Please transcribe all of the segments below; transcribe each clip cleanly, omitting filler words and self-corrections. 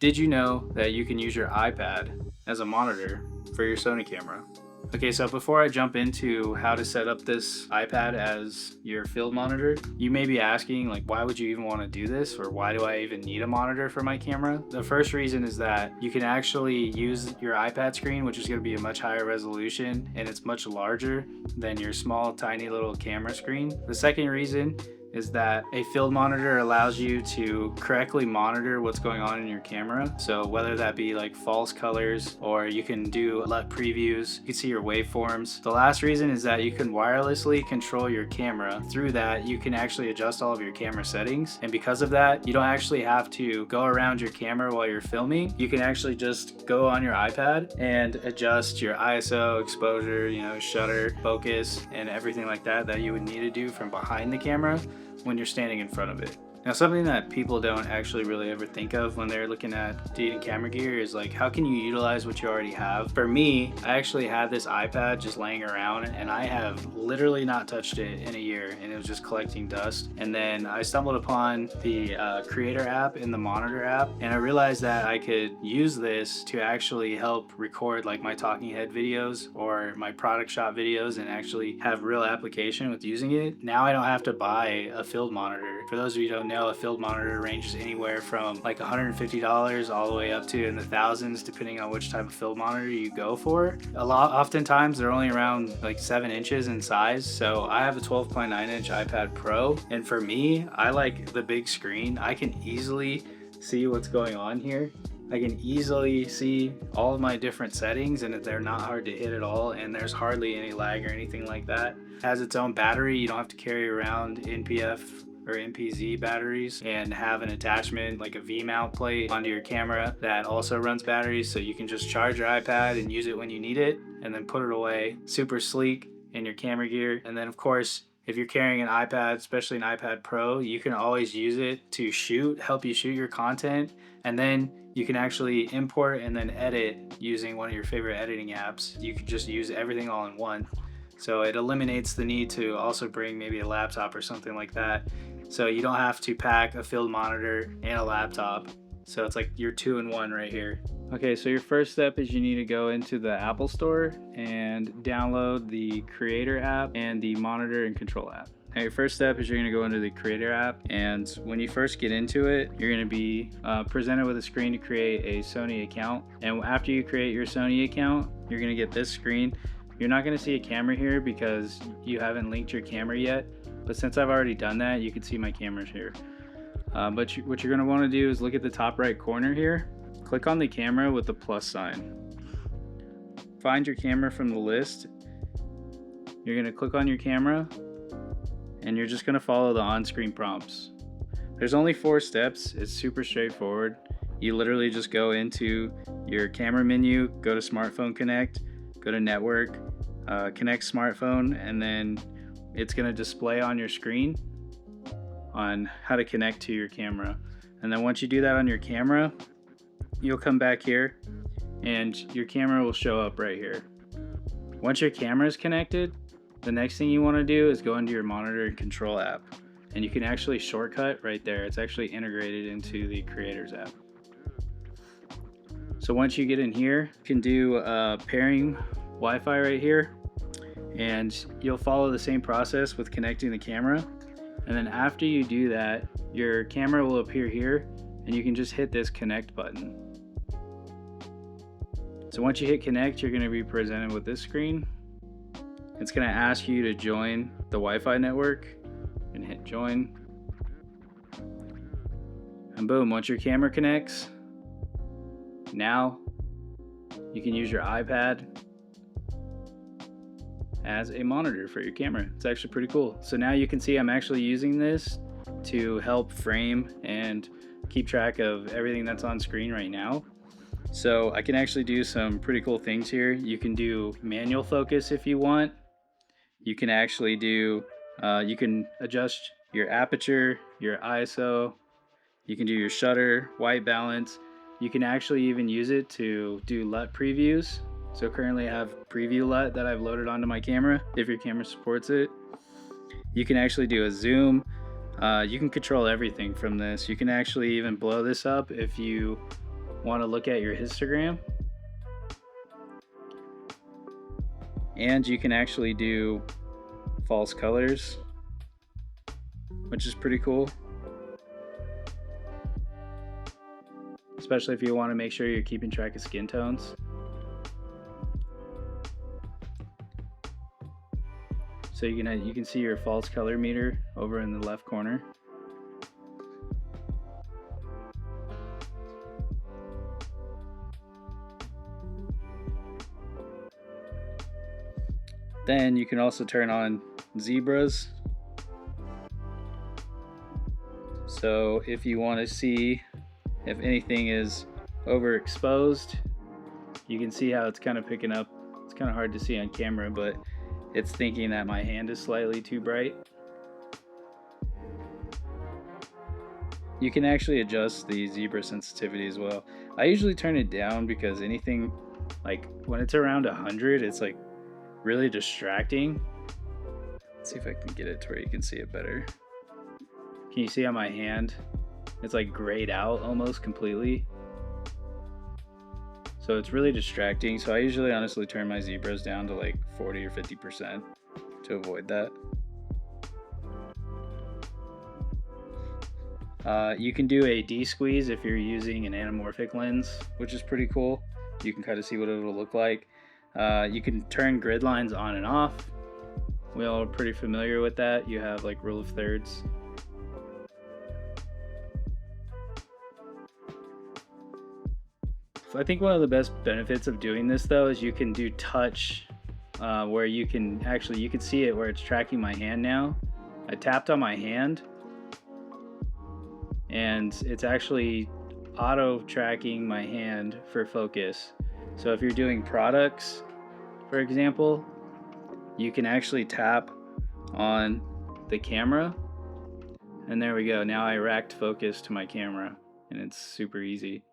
Did you know that you can use your iPad as a monitor for your Sony camera? Okay, so before I jump into how to set up this iPad as your field monitor, you may be asking, like, why would you even want to do this, or why do I even need a monitor for my camera? The first reason is that you can actually use your iPad screen, which is going to be a much higher resolution and it's much larger than your small tiny little camera screen. The second reason is that a field monitor allows you to correctly monitor what's going on in your camera. So whether that be like false colors, or you can do LUT previews, you can see your waveforms. The last reason is that you can wirelessly control your camera. Through that, you can actually adjust all of your camera settings. And because of that, you don't actually have to go around your camera while you're filming. You can actually just go on your iPad and adjust your ISO, exposure, shutter, focus, and everything like that that you would need to do from behind the camera when you're standing in front of it. Now, something that people don't actually really ever think of when they're looking at dating camera gear is like, how can you utilize what you already have? For me, I actually had this iPad just laying around and I have literally not touched it in a year, and it was just collecting dust. And then I stumbled upon the Creator app in the Monitor app, and I realized that I could use this to actually help record like my talking head videos or my product shot videos and actually have real application with using it. Now I don't have to buy a field monitor. For those of you who don't know, a field monitor ranges anywhere from like $150 all the way up to in the thousands, depending on which type of field monitor you go for. Oftentimes they're only around like 7 inches in size. So I have a 12.9-inch iPad Pro, and for me, I like the big screen. I can easily see what's going on here. I can easily see all of my different settings, and they're not hard to hit at all, and there's hardly any lag or anything like that. It has its own battery. You don't have to carry around NPF or MPZ batteries and have an attachment like a V-mount plate onto your camera that also runs batteries, so you can just charge your iPad and use it when you need it and then put it away. Super sleek in your camera gear. And then of course, if you're carrying an iPad, especially an iPad Pro, you can always use it to help you shoot your content, and then you can actually import and then edit using one of your favorite editing apps. You can just use everything all in one. So it eliminates the need to also bring maybe a laptop or something like that. So you don't have to pack a field monitor and a laptop. So it's like you're 2-in-1 right here. Okay, so your first step is you need to go into the Apple Store and download the Creator app and the Monitor and Control app. Now your first step is you're going to go into the Creator app, and when you first get into it, you're going to be presented with a screen to create a Sony account. And after you create your Sony account, you're going to get this screen. You're not going to see a camera here because you haven't linked your camera yet, but since I've already done that, you can see my cameras here. But what you're going to want to do is look at the top right corner here, click on the camera with the plus sign. Find your camera from the list. You're going to click on your camera, and you're just going to follow the on-screen prompts. There's only 4 steps. It's super straightforward. You literally just go into your camera menu, go to Smartphone Connect, go to Network, connect smartphone, and then it's going to display on your screen on how to connect to your camera. And then once you do that on your camera, you'll come back here and your camera will show up right here. Once your camera is connected, the next thing you want to do is go into your Monitor and Control app, and you can actually shortcut right there. It's actually integrated into the Creators app. So once you get in here, you can do pairing Wi-Fi right here, and you'll follow the same process with connecting the camera. And then after you do that, your camera will appear here, and you can just hit this connect button. So once you hit connect, you're going to be presented with this screen. It's going to ask you to join the Wi-Fi network, and hit join. And boom, once your camera connects, now you can use your iPad as a monitor for your camera. It's actually pretty cool. So now you can see I'm actually using this to help frame and keep track of everything that's on screen right now. So I can actually do some pretty cool things here. You can do manual focus if you want. You can actually do, you can adjust your aperture, your ISO, you can do your shutter, white balance. You can actually even use it to do LUT previews. So currently I have preview LUT that I've loaded onto my camera, if your camera supports it. You can actually do a zoom. You can control everything from this. You can actually even blow this up if you want to look at your histogram. And you can actually do false colors, which is pretty cool. Especially if you want to make sure you're keeping track of skin tones. So you can see your false color meter over in the left corner. Then you can also turn on zebras. So if you want to see if anything is overexposed, you can see how it's kind of picking up. It's kind of hard to see on camera, but it's thinking that my hand is slightly too bright. You can actually adjust the zebra sensitivity as well. I usually turn it down because anything, like when it's around 100, it's like really distracting. Let's see if I can get it to where you can see it better. Can you see on my hand? It's like grayed out almost completely. So it's really distracting. So I usually honestly turn my zebras down to like 40 or 50% to avoid that. You can do a D-squeeze if you're using an anamorphic lens, which is pretty cool. You can kind of see what it'll look like. You can turn grid lines on and off. We all are pretty familiar with that. You have like rule of thirds. I think one of the best benefits of doing this though is you can do touch, where you can see it where it's tracking my hand now. I tapped on my hand and it's actually auto tracking my hand for focus. So if you're doing products, for example, you can actually tap on the camera and there we go. Now I racked focus to my camera and it's super easy.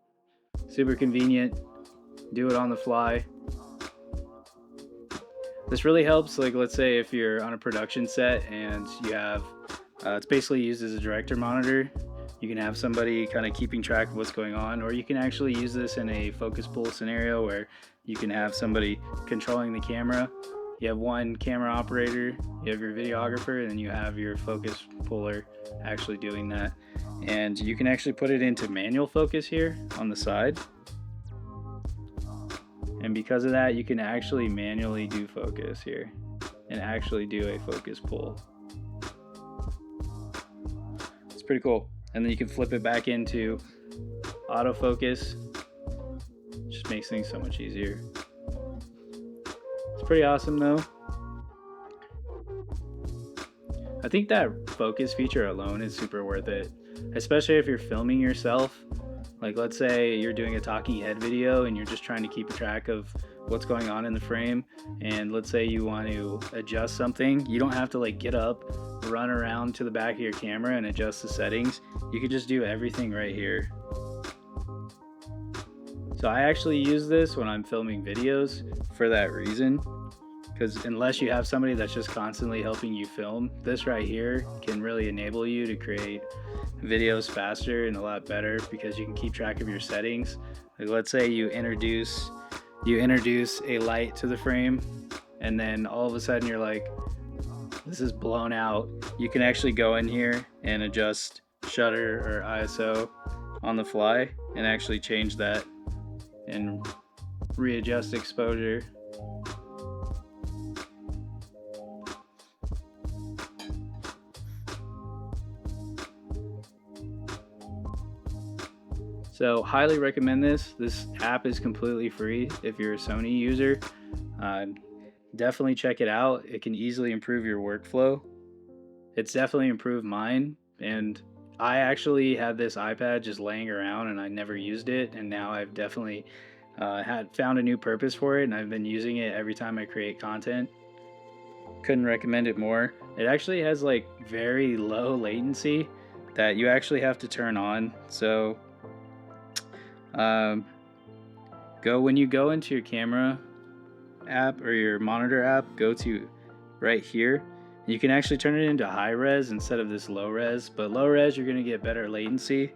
Super convenient, do it on the fly. This really helps, like let's say if you're on a production set and you have, it's basically used as a director monitor. You can have somebody kind of keeping track of what's going on, or you can actually use this in a focus pull scenario where you can have somebody controlling the camera. You have one camera operator, you have your videographer, and then you have your focus puller actually doing that. And you can actually put it into manual focus here on the side. And because of that, you can actually manually do focus here and actually do a focus pull. It's pretty cool. And then you can flip it back into autofocus. Just makes things so much easier. It's pretty awesome though. I think that focus feature alone is super worth it, especially if you're filming yourself. Like let's say you're doing a talking head video and you're just trying to keep track of what's going on in the frame, and let's say you want to adjust something. You don't have to like get up, run around to the back of your camera and adjust the settings. You can just do everything right here. So I actually use this when I'm filming videos for that reason, because unless you have somebody that's just constantly helping you film, this right here can really enable you to create videos faster and a lot better because you can keep track of your settings. Like let's say you introduce a light to the frame and then all of a sudden you're like, this is blown out. You can actually go in here and adjust shutter or ISO on the fly and actually change that and readjust exposure. So highly recommend this. This app is completely free if you're a Sony user. Definitely check it out. It can easily improve your workflow. It's definitely improved mine, and I actually had this iPad just laying around and I never used it, and now I've definitely found a new purpose for it, and I've been using it every time I create content. Couldn't recommend it more. It actually has like very low latency that you actually have to turn on. So when you go into your camera app or your monitor app, go to right here. You can actually turn it into high res instead of this low res, but low res you're going to get better latency.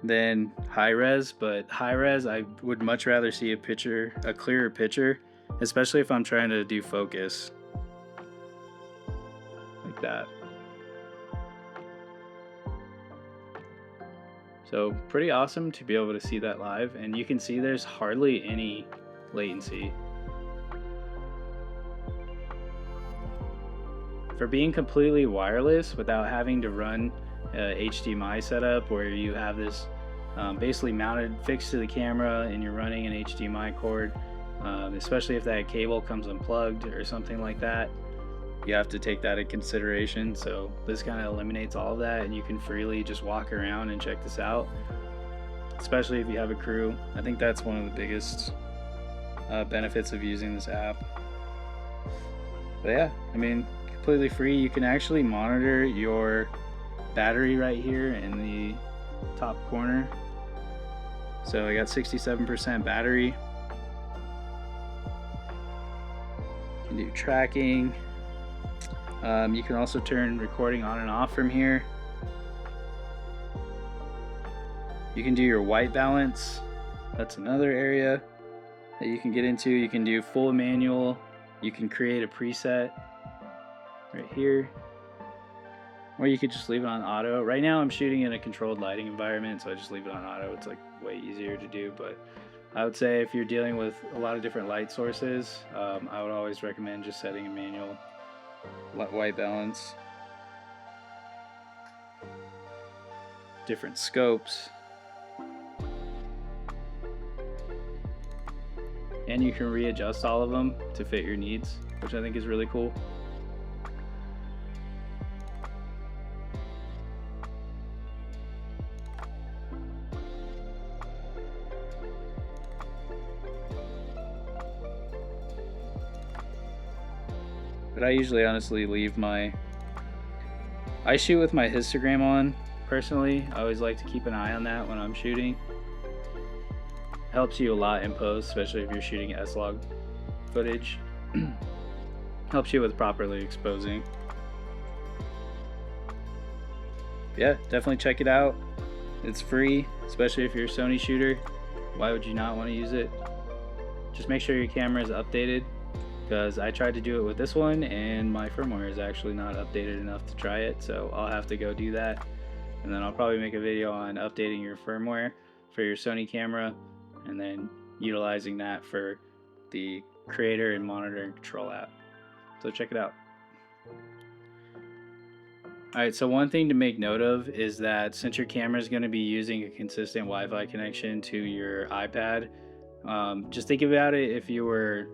than high res, but high res I would much rather see a clearer picture, especially if I'm trying to do focus like that. So pretty awesome to be able to see that live, and you can see there's hardly any latency. For being completely wireless without having to run a HDMI setup where you have this basically mounted fixed to the camera and you're running an HDMI cord, especially if that cable comes unplugged or something like that, you have to take that in consideration. So this kind of eliminates all of that, and you can freely just walk around and check this out, especially if you have a crew. I think that's one of the biggest benefits of using this app. But yeah, I mean, completely free. You can actually monitor your battery right here in the top corner. So I got 67% battery. You can do tracking. You can also turn recording on and off from here. You can do your white balance. That's another area that you can get into. You can do full manual. You can create a preset right here, or you could just leave it on auto. Right now I'm shooting in a controlled lighting environment, so I just leave it on auto. It's like way easier to do, but I would say if you're dealing with a lot of different light sources, I would always recommend just setting a manual white balance. Different scopes, and you can readjust all of them to fit your needs, which I think is really cool. But I usually honestly leave I shoot with my histogram on personally. I always like to keep an eye on that when I'm shooting. Helps you a lot in post, especially if you're shooting S-Log footage. Helps you with properly exposing. Yeah, definitely check it out. It's free, especially if you're a Sony shooter. Why would you not want to use it? Just make sure your camera is updated, because I tried to do it with this one and my firmware is actually not updated enough to try it, so I'll have to go do that, and then I'll probably make a video on updating your firmware for your Sony camera and then utilizing that for the creator and monitor and control app. So check it out. Alright, so one thing to make note of is that since your camera is going to be using a consistent Wi-Fi connection to your iPad, just think about it if you were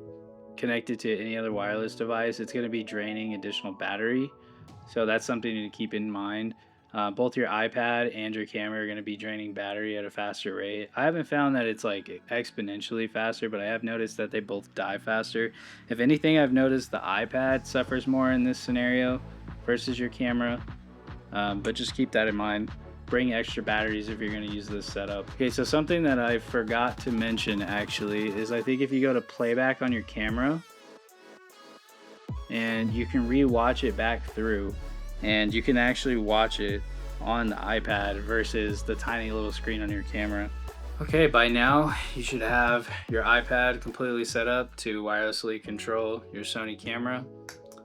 connected to any other wireless device, it's going to be draining additional battery. So that's something to keep in mind. Both your iPad and your camera are going to be draining battery at a faster rate. I haven't found that it's like exponentially faster, but I have noticed that they both die faster. If anything, I've noticed the iPad suffers more in this scenario versus your camera, but just keep that in mind. Bring extra batteries if you're going to use this setup. Okay, so something that I forgot to mention actually is I think if you go to playback on your camera, and you can re-watch it back through, and you can actually watch it on the iPad versus the tiny little screen on your camera. Okay, by now you should have your iPad completely set up to wirelessly control your Sony camera.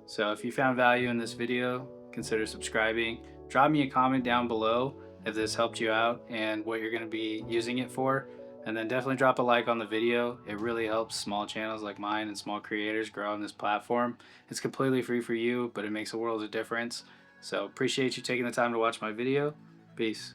So if you found value in this video, consider subscribing. Drop me a comment down below if this helped you out and what you're going to be using it for, and then definitely drop a like on the video. It really helps small channels like mine and small creators grow on this platform. It's completely free for you, but it makes a world of difference. So appreciate you taking the time to watch my video. Peace.